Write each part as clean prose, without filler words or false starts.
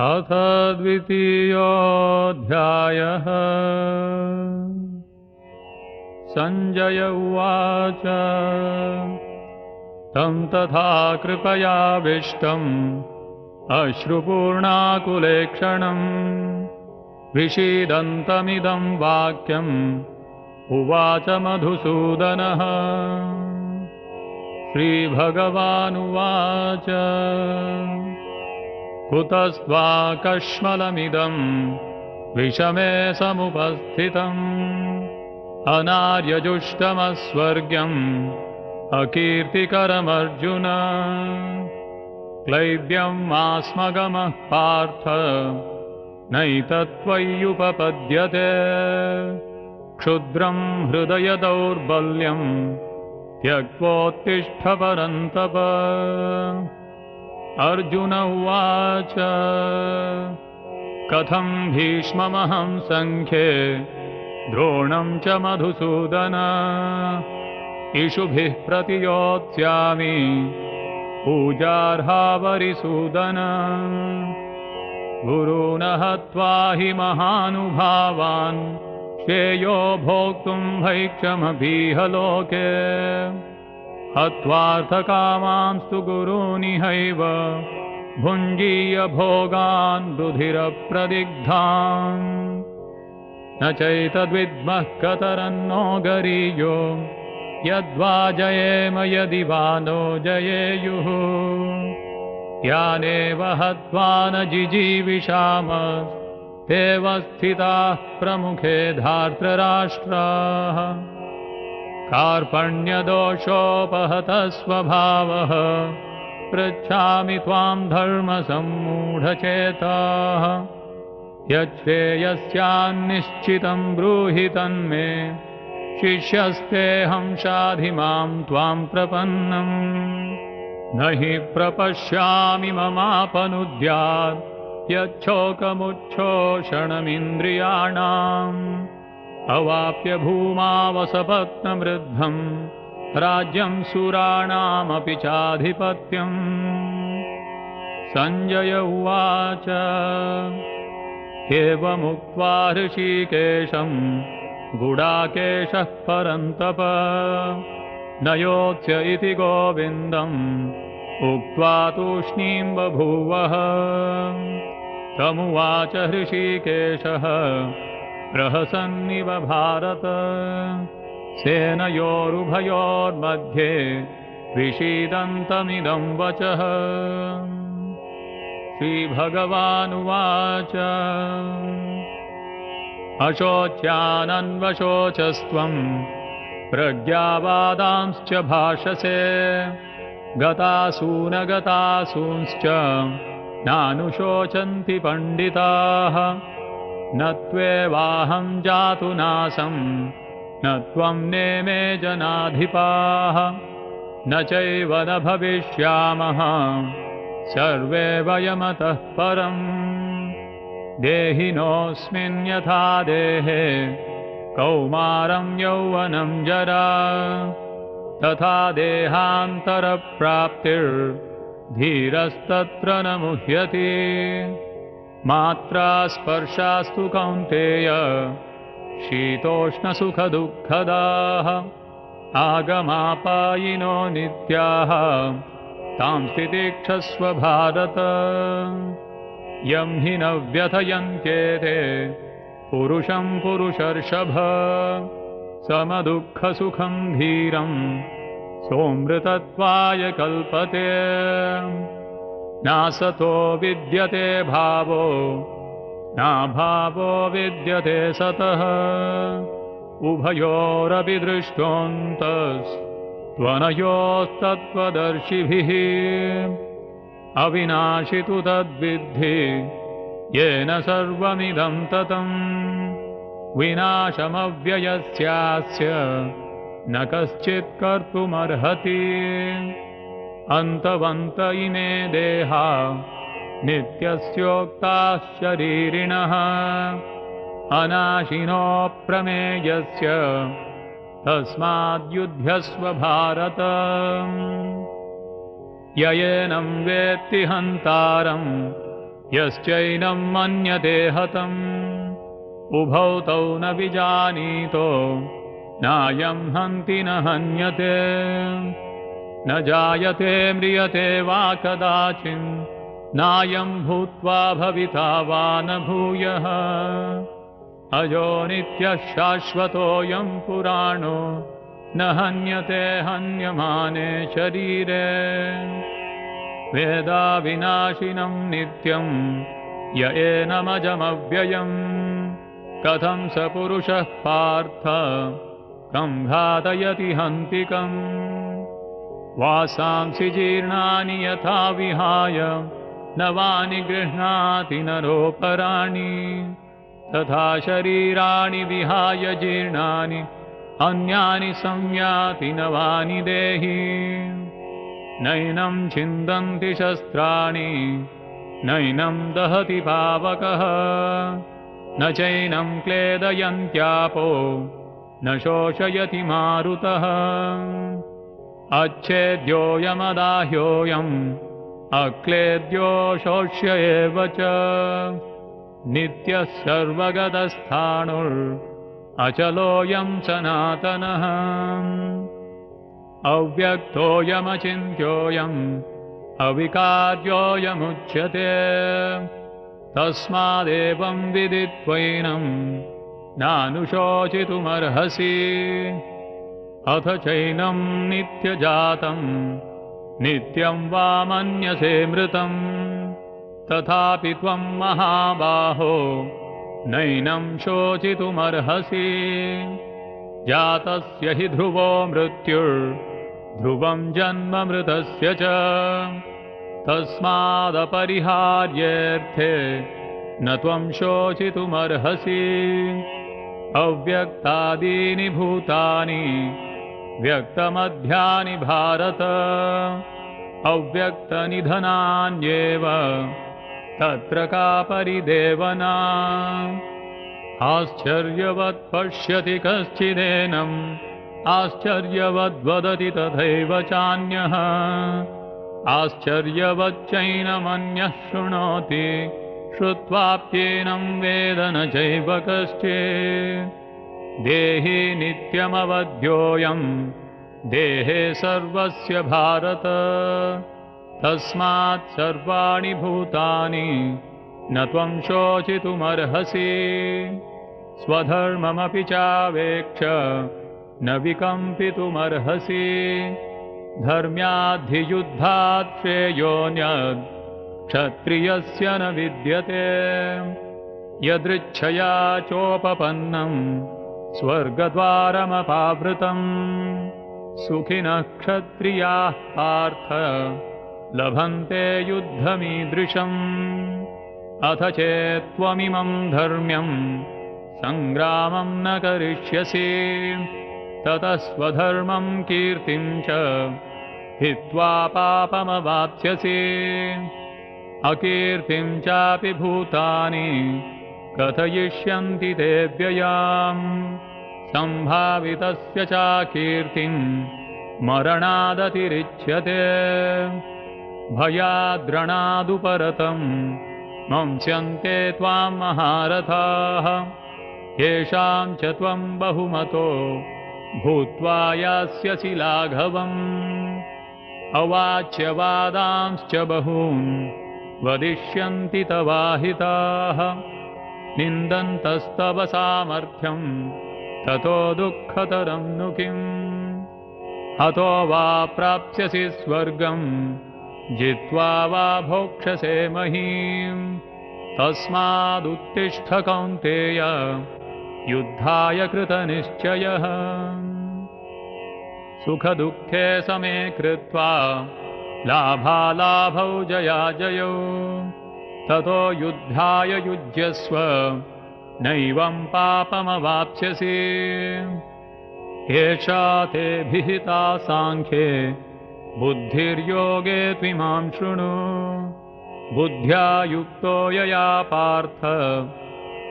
अथ द्वितीयोऽध्यायः। संजय उवाच तं तथा कृपयाविष्टम् अश्रुपूर्णाकुलेक्षणम् विषीदन्तमिदं वाक्यम् उवाच मधुसूदनः। श्रीभगवानुवाच कुतस्त्वाकश्मलमिदं विषमे समुपस्थितम् अनार्यजुष्टमस्वर्ग्यम् अकीर्तिकरमर्जुन। क्लैब्यं मास्मगमः पार्थ नैतत्त्वय्युपपद्यते। क्षुद्रं हृदय दौर्बल्यं त्यक्त्वोत्तिष्ठ परन्तप। अर्जुन उवाच कथं भीष्ममहं सङ्ख्ये द्रोणं च मधुसूदन इषुभिः प्रतियोत्स्यामि पूजार्हावरिसूदन। गुरून् हत्वा हि महानुभावान् श्रेयो भोक्तुं भैक्षमपीह लोके। हत्वार्थकामांस्तु गुरूनिहैव भुञ्जीय भोगान् रुधिरप्रदिग्धान्। न चैतद्विद्मः कतरन्नो गरीयो यद्वा जयेम यदि वा नो जयेयुः। यानेव हत्वा न जिजीविषामस्तेव स्थिताः प्रमुखे धार्तराष्ट्राः। कार्पण्यदोषोपहतः स्वभावः पृच्छामि त्वां धर्मसम्मूढचेताः। यच्छ्रेयस्यान्निश्चितं ब्रूहि तन्मे शिष्यस्तेऽहं शाधि मां त्वां प्रपन्नम्। न हि प्रपश्यामि ममापनुद्यात् यच्छोकमुच्छोषणमिन्द्रियाणाम्। अवाप्य भूमावसपत्नवृद्धं राज्यं सुराणामपि चाधिपत्यम्। संजय उवाच एवमुक्त्वा ऋषिकेशं गुडाकेशः परन्तप न योत्स्य इति गोविन्दम् उक्त्वा तूष्णीं बभूवः। तमुवाच ऋषिकेशः प्रहसन्निव भारत सेनयोरुभयोर्मध्ये विषीदन्तमिदं वचः। श्रीभगवानुवाच अशोच्यानन्वशोचस्त्वं प्रज्ञावादांश्च भाषसे। गतासूनगतासूंश्च नानुशोचन्ति पण्डिताः। न त्वेवाहं जातु नासं न त्वं नेमे जनाधिपाः। न चैव न भविष्यामः सर्वे वयमतः परम्। देहिनोऽस्मिन् यथा देहे कौमारं यौवनं जरा तथा देहान्तरप्राप्तिर्धीरस्तत्र न मुह्यति। मात्रा स्पर्शास्तु कौन्तेय शीतोष्णसुखदुःखदाः। आगमापायिनो नित्याः तां तितिक्षस्व भारत। यं हि न व्यथयन्त्येते पुरुषं पुरुषर्षभ। समदुःखसुखं धीरं सोऽमृतत्वाय कल्पते। नासतो विद्यते भावो नाभावो विद्यते सतः। उभयोरपि दृष्टोऽन्तस्त्वनयोस्तत्त्वदर्शिभिः। अविनाशि तु तद्विद्धि येन सर्वमिदं ततं। विनाशमव्ययस्यास्य न कश्चित् कर्तुमर्हति। अन्तवन्त इमे देहा नित्यस्योक्ताः शरीरिणः। अनाशिनो प्रमेयस्य तस्माद्युध्यस्व भारत। ययेनं वेत्ति हन्तारं यश्चैनं मन्यते हतम् उभौ तौ न विजानीतो नायं हन्ति न हन्यते न जायते म्रियते वा कदाचिन् नायं भूत्वा भविता वा न भूयः अजो नित्यः शाश्वतोऽयं पुराणो न हन्यते हन्यमाने शरीरे वेदाविनाशिनं नित्यं य एनमजमव्ययम् कथं स पुरुषः पार्थ कं घातयति हन्तिकम् वासांसि जीर्णानि यथा विहाय नवानि गृह्णाति नरोपराणि तथा शरीराणि विहाय जीर्णानि अन्यानि संयाति नवानि देहि नैनं छिन्दन्ति शस्त्राणि नैनं दहति पावकः न चैनं क्लेदयन्त्यापो न शोषयति मारुतः अच्छेद्योऽयमदाह्योऽयम् अक्लेद्यो शोष्य एव च नित्यः सर्वगतस्थाणुर् अचलोऽयं सनातनः अव्यक्तोऽयमचिन्त्योऽयम् अविकार्योऽयमुच्यते तस्मादेवं विदित्वैनं नानुशोचितुमर्हसि अथ चैनं नित्यजातं नित्यं वा मन्यसे मृतं तथापि त्वं महाबाहो नैनं शोचितुमर्हसि जातस्य हि ध्रुवो मृत्युर्ध्रुवं जन्म मृतस्य च तस्मादपरिहार्येऽर्थे न त्वं शोचितुमर्हसि अव्यक्तादीनि भूतानि व्यक्तमध्यानि भारत अव्यक्तनिधनान्येव तत्र का परिदेवना आश्चर्यवत् पश्यति कश्चिदेनम् आश्चर्यवद्वदति तथैव चान्यः आश्चर्यवच्चैनमन्यः शृणोति श्रुत्वाप्येनं वेद न चैव कश्चित् देहि नित्यमवध्योऽयं देहे सर्वस्य भारत तस्मात् सर्वाणि भूतानि न त्वं शोचितुमर्हसि स्वधर्ममपि चावेक्ष न विकम्पितुमर्हसि धर्म्याद्धियुद्धात् श्रेयोऽन्यत् क्षत्रियस्य न विद्यते यदृच्छया चोपपन्नं स्वर्गद्वारमपावृतम् सुखिनः क्षत्रियाः पार्थ लभन्ते युद्धमीदृशम् अथ चेत्त्वमिमं धर्म्यं सङ्ग्रामं न करिष्यसि ततः स्वधर्मं कीर्तिं च हित्वा पापमवाप्स्यसि अकीर्तिं चापि भूतानि कथयिष्यन्ति ते व्ययाम् सम्भावितस्य चाकीर्तिं मरणादतिरिच्यते भयाद्रणादुपरतं मंस्यन्ते त्वां महारथाः येषां च त्वं बहुमतो भूत्वा यास्यसि लाघवम् अवाच्यवादांश्च बहून् वदिष्यन्ति तवाहिताः निन्दन्तस्तव सामर्थ्यं ततो दुःखतरं नु किम् हतो वा प्राप्स्यसि स्वर्गं जित्वा वा भोक्ष्यसे महीम् तस्मादुत्तिष्ठ कौन्तेय युद्धाय कृतनिश्चयः सुखदुःखे समे कृत्वा लाभालाभौ जयाजयौ ततो युद्धाय युज्यस्व नैवं पापमवाप्स्यसि एषा ते विहिता साङ्ख्ये बुद्धिर्योगे त्विमां शृणु बुद्ध्या युक्तो यया पार्थ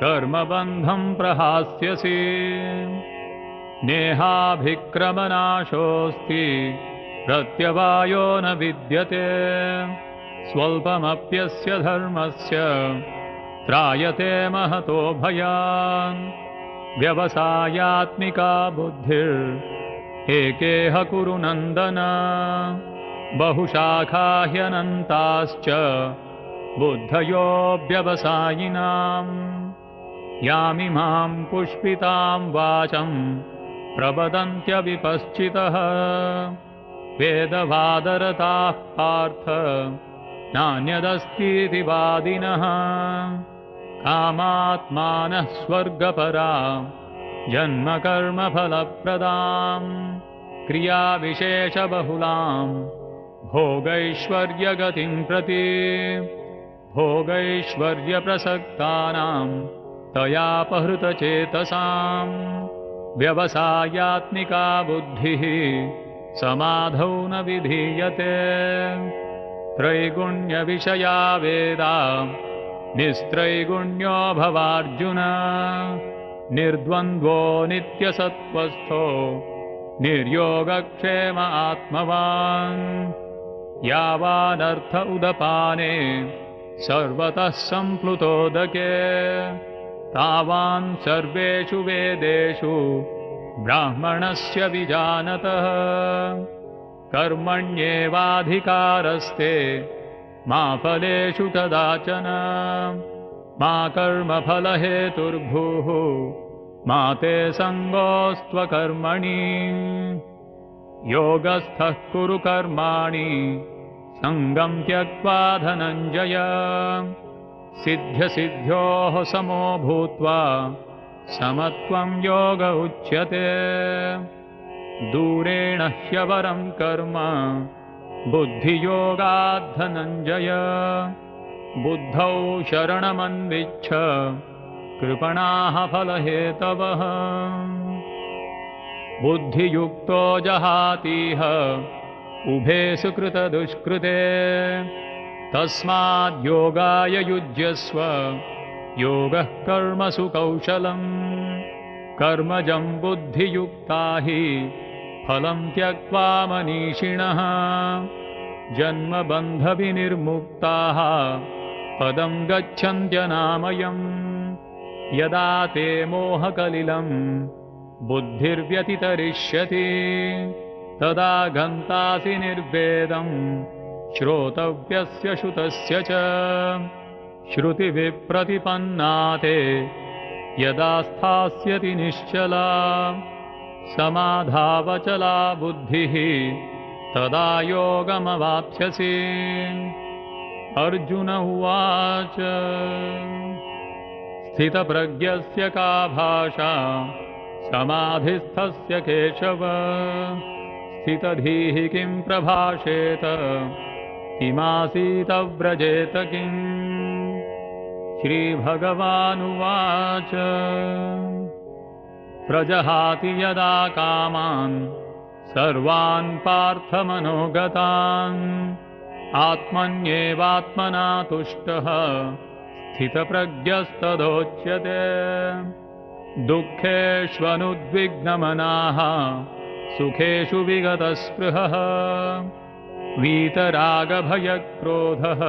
कर्मबन्धं प्रहास्यसि नेहाभिक्रमनाशोऽस्ति प्रत्यवायो न विद्यते स्वल्पमप्यस्य धर्मस्य त्रायते महतो भयान् व्यवसायात्मिका बुद्धिर्एकेह कुरु नन्दन बहुशाखा ह्यनन्ताश्च बुद्धयो व्यवसायिनाम् यामिमां पुष्पितां वाचं प्रवदन्त्यविपश्चितः वेदवादरताः पार्थ नान्यदस्तीति वादिनः कामात्मानः स्वर्गपरा जन्मकर्मफलप्रदां क्रियाविशेषबहुलां भोगैश्वर्यगतिं प्रति भोगैश्वर्यप्रसक्तानां तयापहृतचेतसां व्यवसायात्मिका बुद्धिः समाधौ न विधीयते त्रैगुण्यविषया वेदा निस्त्रैगुण्यो भवार्जुन निर्द्वन्द्वो नित्यसत्त्वस्थो निर्योगक्षेम आत्मवान् यावानर्थ उदपाने सर्वतः सम्प्लुतोदके तावान् सर्वेषु वेदेषु ब्राह्मणस्य विजानतः कर्मण्येवाधिकारस्ते मा फलेषु कदाचन मा कर्मफलहेतुर्भूः मा ते सङ्गोऽस्त्वकर्मणि योगस्थः कुरु कर्माणि सङ्गं त्यक्त्वा धनञ्जय सिद्ध्यसिद्ध्योः समो भूत्वा समत्वं योग उच्यते दूरेण ह्यवरं कर्म बुद्धियोगात् धनञ्जय बुद्धौ शरणमन्विच्छ कृपणाः फलहेतवः बुद्धियुक्तो जहातीह उभे सुकृतदुष्कृते तस्माद्योगाय युज्यस्व योगः कर्मसु कौशलम् कर्मजं बुद्धियुक्ता हि फलं त्यक्त्वा मनीषिणः जन्मबन्धविनिर्मुक्ताः पदं गच्छन्त्यनामयम् यदा ते मोहकलिलं बुद्धिर्व्यतितरिष्यति तदा गन्तासि निर्वेदं श्रोतव्यस्य श्रुतस्य च श्रुतिविप्रतिपन्ना ते यदा स्थास्यति निश्चला समाधावचला बुद्धिः तदा योगमवाप्स्यसि अर्जुन उवाच स्थितप्रज्ञस्य का भाषा समाधिस्थस्य केशव स्थितधीः किं प्रभाषेत किमासीत व्रजेत किम् श्रीभगवानुवाच प्रजहाति यदा कामान् सर्वान् पार्थमनोगतान् आत्मन्येवात्मना तुष्टः स्थितप्रज्ञस्तदोच्यते दुःखेष्वनुद्विग्नमनाः सुखेषु विगतस्पृहः वीतरागभयक्रोधः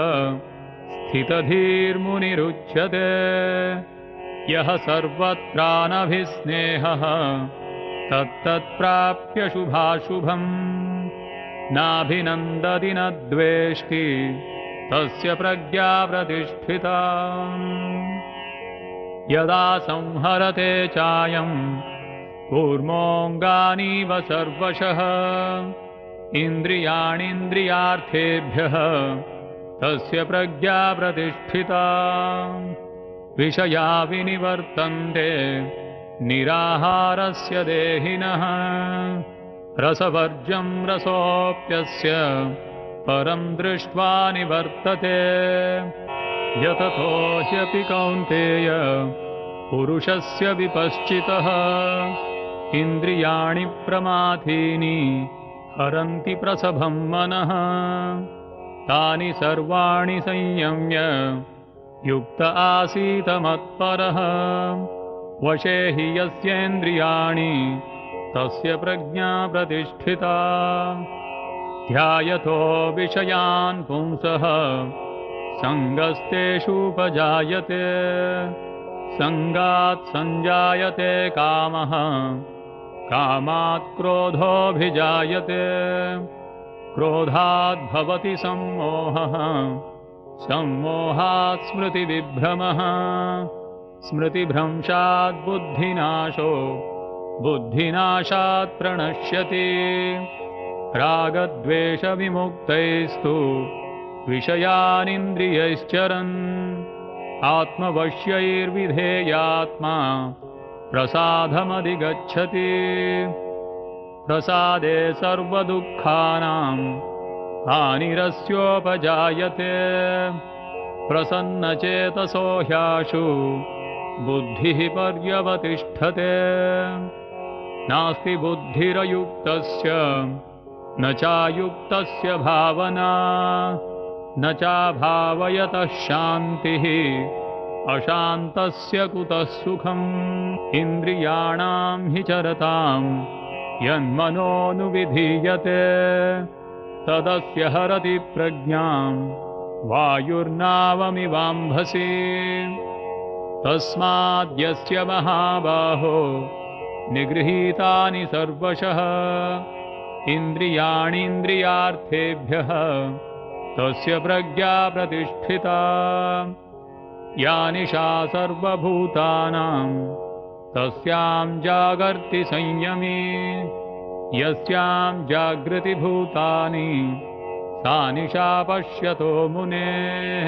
स्थितधीर्मुनिरुच्यते यः सर्वत्रानभिस्नेहः तत्तत्प्राप्य शुभाशुभम् नाभिनन्दति न द्वेष्टि तस्य प्रज्ञा प्रतिष्ठिता यदा संहरते चायं कूर्मोऽङ्गानीव सर्वशः इन्द्रियाणीन्द्रियार्थेभ्यः तस्य प्रज्ञा प्रतिष्ठिता विषया विनिवर्तन्ते निराहारस्य देहिनः रसवर्जं रसोऽप्यस्य परं दृष्ट्वा निवर्तते यततो ह्यपि कौन्तेय पुरुषस्य विपश्चितः इन्द्रियाणि प्रमाथीनि हरन्ति प्रसभं मनः तानि सर्वाणि संयम्य युक्त आसीत मत्परः वशे हि यस्येन्द्रियाणि तस्य प्रज्ञा प्रतिष्ठिता ध्यायतो विषयान् पुंसः सङ्गस्तेषूपजायते सङ्गात् सञ्जायते कामः कामात् क्रोधोऽभिजायते क्रोधात् भवति सम्मोहः सम्मोहात् स्मृतिविभ्रमः स्मृतिभ्रंशात् बुद्धिनाशो बुद्धिनाशात् प्रणश्यति रागद्वेषविमुक्तैस्तु विषयानिन्द्रियैश्चरन् आत्मवश्यैर्विधेयात्मा प्रसादमधिगच्छति प्रसादे सर्वदुःखानां हानिरस्योपजायते प्रसन्नचेतसो ह्याशु बुद्धिः पर्यवतिष्ठते नास्ति बुद्धिरयुक्तस्य न चायुक्तस्य भावना न चाभावयतः शान्तिः अशान्तस्य कुतः सुखम् इन्द्रियाणां हि चरतां यन्मनोनुविधीयते तदस्य हरति प्रज्ञां वायुर्नावमिवाम्भसि तस्माद्यस्य महाबाहो निगृहीतानि सर्वशः इन्द्रियाणीन्द्रियार्थेभ्यः तस्य प्रज्ञा प्रतिष्ठिता या निशा सर्वभूतानां तस्यां जागर्ति संयमी यस्यां जागृति भूतानि सा निशा पश्यतो मुनेः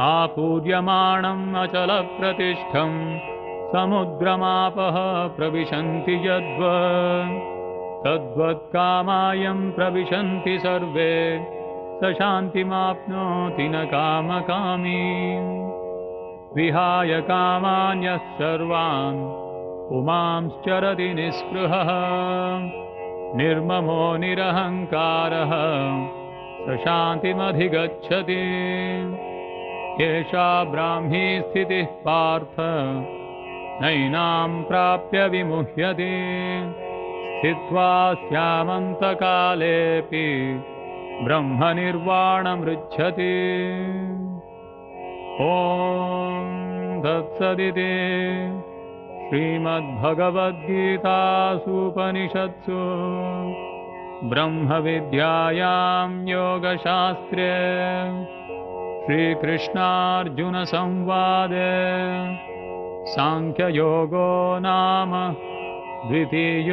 आपूर्यमाणम् अचलप्रतिष्ठं समुद्रमापः प्रविशन्ति यद्वत् तद्वत्कामायं प्रविशन्ति सर्वे स शान्तिमाप्नोति न कामकामी विहाय कामान्यः सर्वान् पुमांश्चरति निःस्पृहः निर्ममो निरहङ्कारः स शान्तिमधिगच्छति एषा ब्राह्मी स्थितिः पार्थ नैनां प्राप्य विमुह्यति स्थित्वा स्यामन्तकालेऽपि ब्रह्मनिर्वाणमृच्छति ॐ तत्सदिति श्रीमद्भगवद्गीतासूपनिषत्सु ब्रह्मविद्यायां योगशास्त्रे श्रीकृष्णार्जुनसंवादे सांख्ययोगो नाम द्वितीयोऽध्यायः।